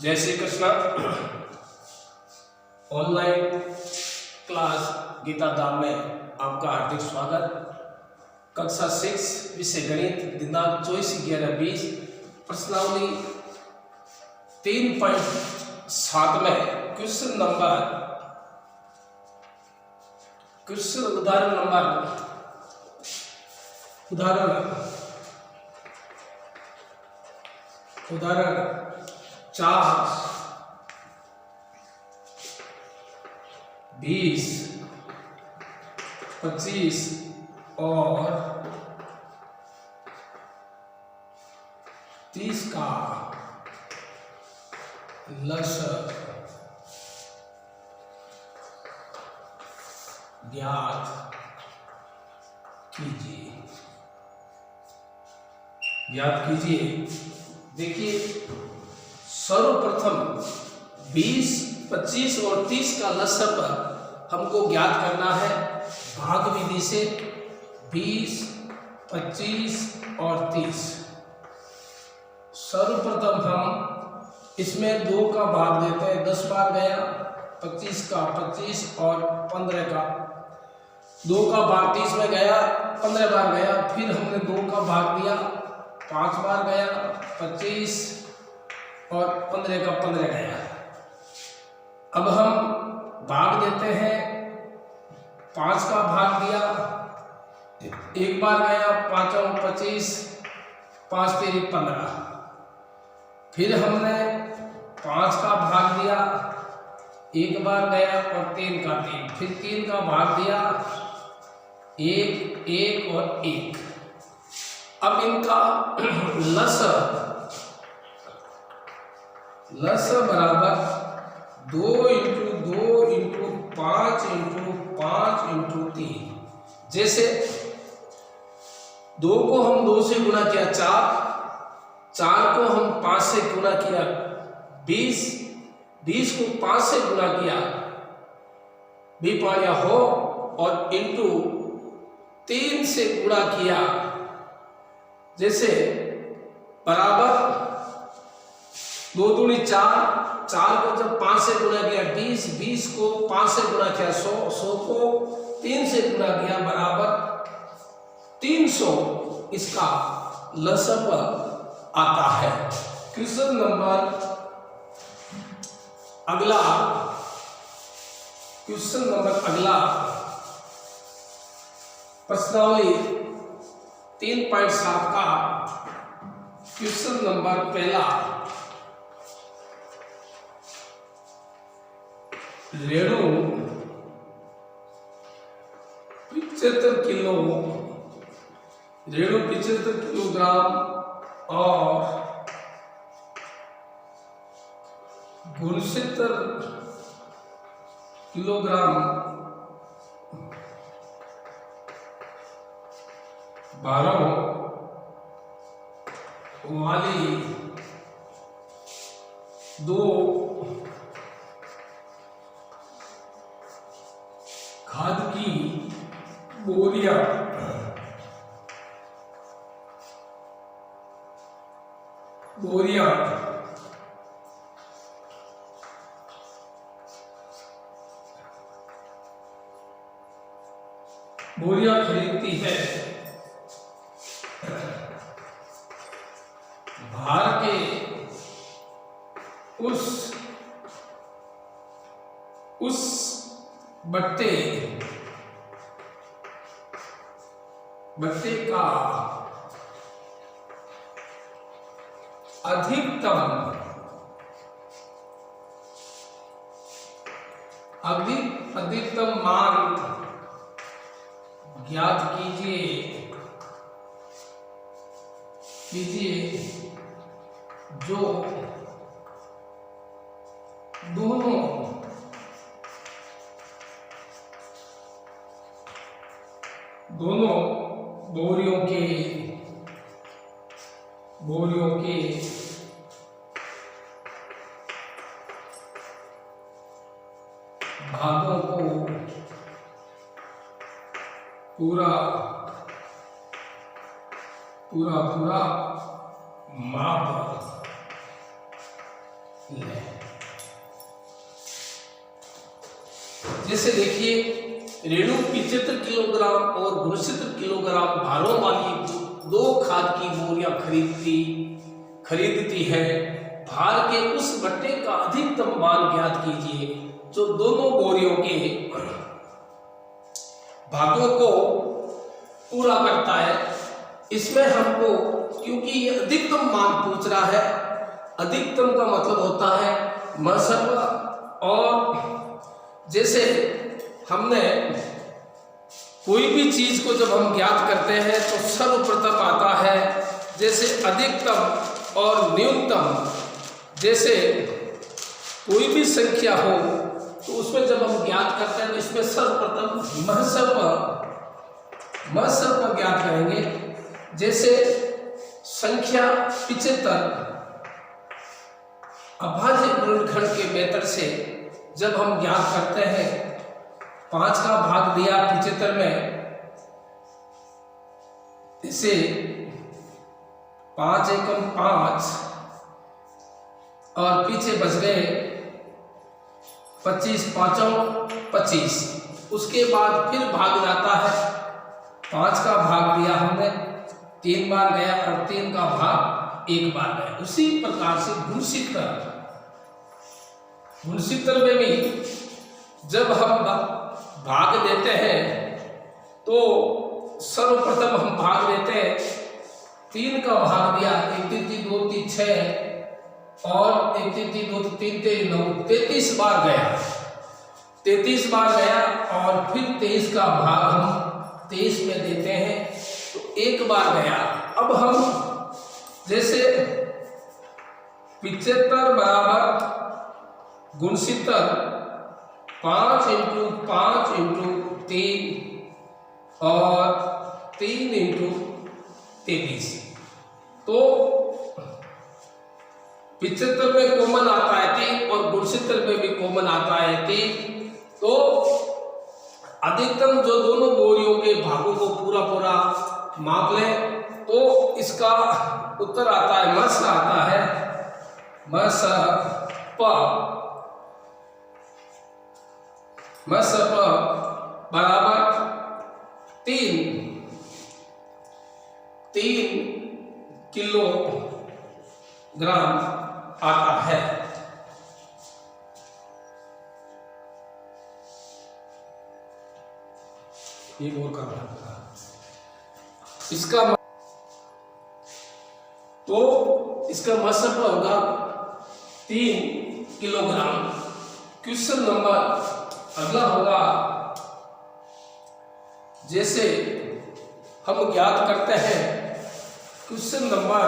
जय Shri Krishna. Online class Gita धाम में आपका हार्दिक स्वागत। कक्षा 6 विषय गणित, दिनांक 24/11/20, प्रश्नावली 3.7 में क्वेश्चन उदाहरण 4, 20, 25 और 30 का लसक ज्ञात कीजिए। देखिए, सर्वप्रथम 20, 25 और 30 का लसक हमको ज्ञात करना है भाग विधि से। 20, 25 और 30। सर्वप्रथम हम इसमें 2 का भाग देते हैं। 10 बार गया, 25 का 25 और 15 का 2 का भाग 30 में गया, 15 बार गया। फिर हमने 2 का भाग दिया, 5 बार गया, 25 और 15 का 15 गया। अब हम भाग देते हैं। 5 का भाग दिया, 1 बार गया, 5 और 25, 5 तेरी 15। फिर हमने 5 का भाग दिया, 1 बार गया और 3 का 3। फिर 3 का भाग दिया, 1, 1 और 1। अब इनका लस बराबर 2 × 2 × 5 × 5 × 3। जैसे 2 को हम 2 से गुणा किया 4 को हम 5 से गुणा किया 20 को 5 से गुणा किया 20 हो, और इंटू 3 से गुणा किया। जैसे बराबर 2 दूनी 4 को जब 5 से गुणा किया 20 को 5 से गुणा किया 100 को 3 से गुणा किया बराबर 300। इसका लसक आता है। क्वेश्चन नंबर अगला प्रश्नावली 3.7 का क्वेश्चन नंबर पहला। रेणु 75 किलोग्राम और 69 किलोग्राम भारों वाली 2 खाद की बोरियां खरीदती है। भार के उस बट्टे का अधिकतम मान ज्ञात कीजिए जो दोनों बोरियों के भागों को पूरा माप ले। जैसे देखिए रेणु 75 किलोग्राम और 69 किलोग्राम भारों वाली 2 खाद की बोरियां खरीदती है। भार के उस भट्टे का अधिकतम मान ज्ञात कीजिए जो दोनों बोरियों के भागों को पूरा करता है। इसमें हमको, क्योंकि ये अधिकतम मान पूछ रहा है, अधिकतम का मतलब होता है महत्व। और जैसे हमने कोई भी चीज को जब हम ज्ञात करते हैं तो सर्वप्रथम आता है जैसे अधिकतम और न्यूनतम। जैसे कोई भी संख्या हो तो उसमें जब हम ज्ञात करते हैं तो इसमें सर्वप्रथम महत्व ज्ञात करेंगे। जैसे संख्या 75 अभाज्य गुणनखंड के मेथड से जब हम ज्ञात करते हैं, 5 का भाग दिया 75 में, इसे 5 एकम 5 और पीछे बच गए 25 पांचों 25। उसके बाद फिर भाग जाता है, 5 का भाग दिया हमने 3 बार गया और 3 का भाग 1 बार गया। उसी प्रकार से गुणसितर में भी जब हम भाग देते हैं तो सर्वप्रथम हम भाग देते हैं, 3 का भाग दिया 1 3 3 2 3 6 और 1 3 3 2 3 3 9 33 बार गया। 33 बार गया और फिर 23 का भाग हम 23 में देते हैं तो 1 बार गया। अब हम जैसे 75 बराबर गुणसितर 5 × 5 × 3 और 3 × 33। तो 75 में कॉमन आता है 3 और गुणसितर में भी कॉमन आता है 3। तो अधिकतम जो दोनों बोरियों के भागों को पूरा माप लें तो इसका उत्तर आता है मसप बराबर 3 किलोग्राम आता है। एक और काम इसका मसप होगा 3 किलोग्राम। क्वेश्चन नंबर अगला होगा, जैसे हम ज्ञात करते हैं क्वेश्चन नंबर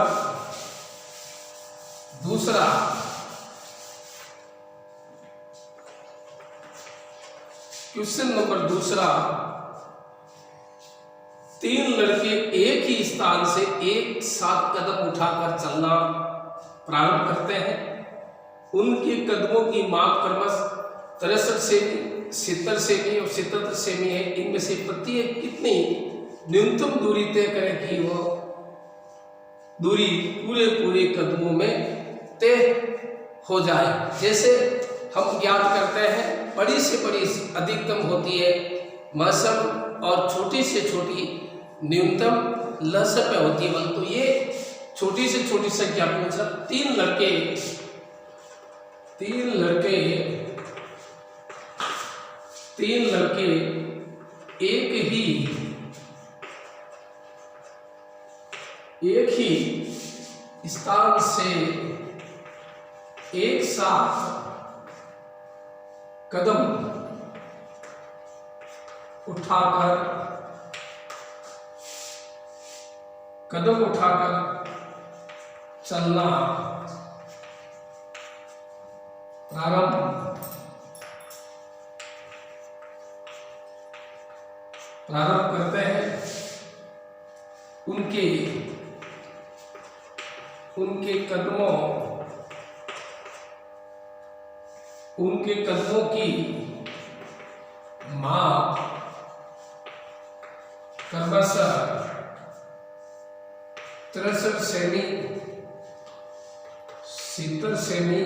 दूसरा। क्वेश्चन नंबर दूसरा, 3 लड़के एक ही स्थान से एक साथ कदम उठाकर चलना प्रारंभ करते हैं। उनके कदमों की माप क्रमश 63 सेमी, 70 सेमी और 77 सेमी है। इनमें से प्रत्येक कितनी न्यूनतम दूरी तय करें कि वो दूरी पूरे कदमों में तय हो जाए। जैसे हम ज्ञात करते हैं, बड़ी से बड़ी अधिकतम होती है मसम और छोटी से छोटी न्यूनतम लसप होती है। तो ये छोटी से छोटी संख्या पूछा, 3 लड़के एक ही स्थान से एक साथ कदम उठाकर चलना प्रारंभ करते हैं। उनके कदमों की माप क्रमशः 63 सेमी, 70 सेमी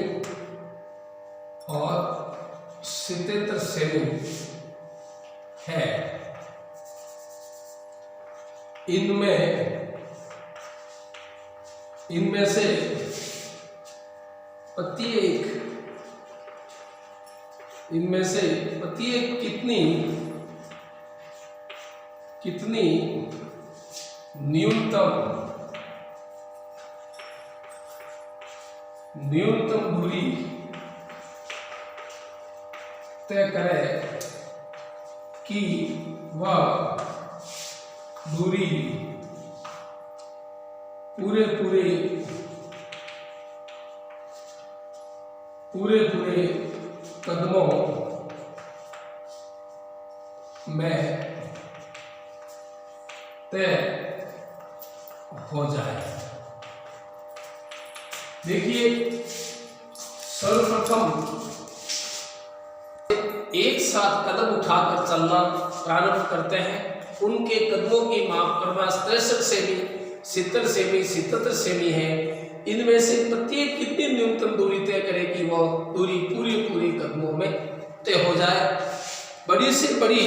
और 77 सेमी है। इनमें से प्रत्येक कितनी न्यूनतम दूरी तय करे कि वह दूरी पूरे कदमों में तय हो जाए। देखिए, सर्वप्रथम एक साथ कदम उठाकर चलना प्रारंभ करते हैं। उनके कदमों की माप करना 63 सेमी, 70 सेमी, 77 सेमी है। इनमें से प्रत्येक कितनी न्यूनतम दूरी तय करे कि वह दूरी पूरे कदमों में तय हो जाए। बड़ी से बड़ी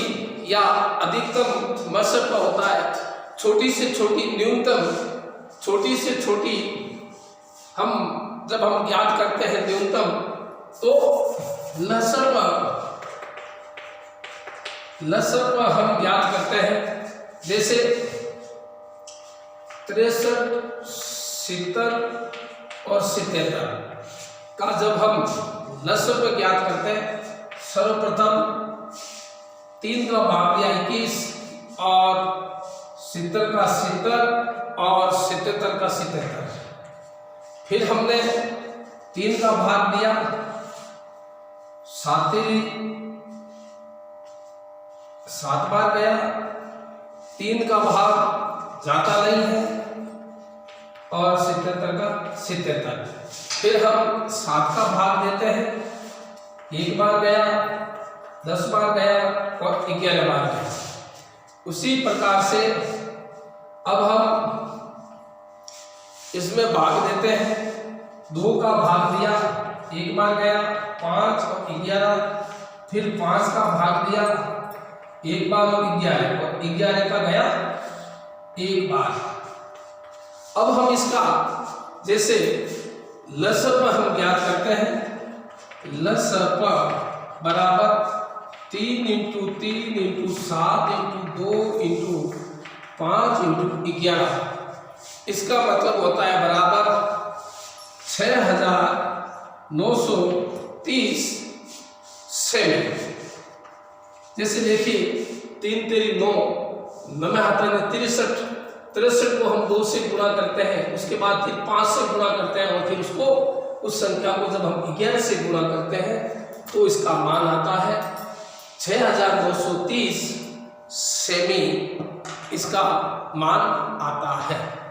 या अधिकतम मशक्कत होता है, छोटी से छोटी न्यूनतम, छोटी से छोटी जब हम ज्ञात करते हैं न्यूनतम, तो लसर हम ज्ञात करते हैं। जैसे 63, 70 और 77 का जब हम लसर ज्ञात करते हैं, सर्वप्रथम 3 का भाग दिया 21 और 70 का 70 और 77 का 77। फिर हमने 3 का भाग दिया 7 बार गया, 3 का भाग जाता नहीं है और 77 का 77। फिर हम 7 का भाग देते हैं, 1 बार गया, 10 बार गया और 11 बार गया। उसी प्रकार से अब हम इसमें भाग देते हैं। 2 का भाग दिया, 1 बार गया, 5 और 11। फिर 5 का भाग दिया, 1 बार और 11 का गया 1 बार। अब हम इसका जैसे लसप हम ज्ञात करते हैं। लसप बराबर 3 × 3 × 7 × 2 × 5 × 11। इसका मतलब होता है बराबर 6930 सेमी। जैसे देखिए 3 तेरी 9, 9 हाथ में 63 को हम 2 से गुणा करते हैं, उसके बाद फिर 5 से गुणा करते हैं और फिर उस संख्या को जब हम 11 से गुणा करते हैं तो इसका मान आता है 6930 सेमी। इसका मान आता है।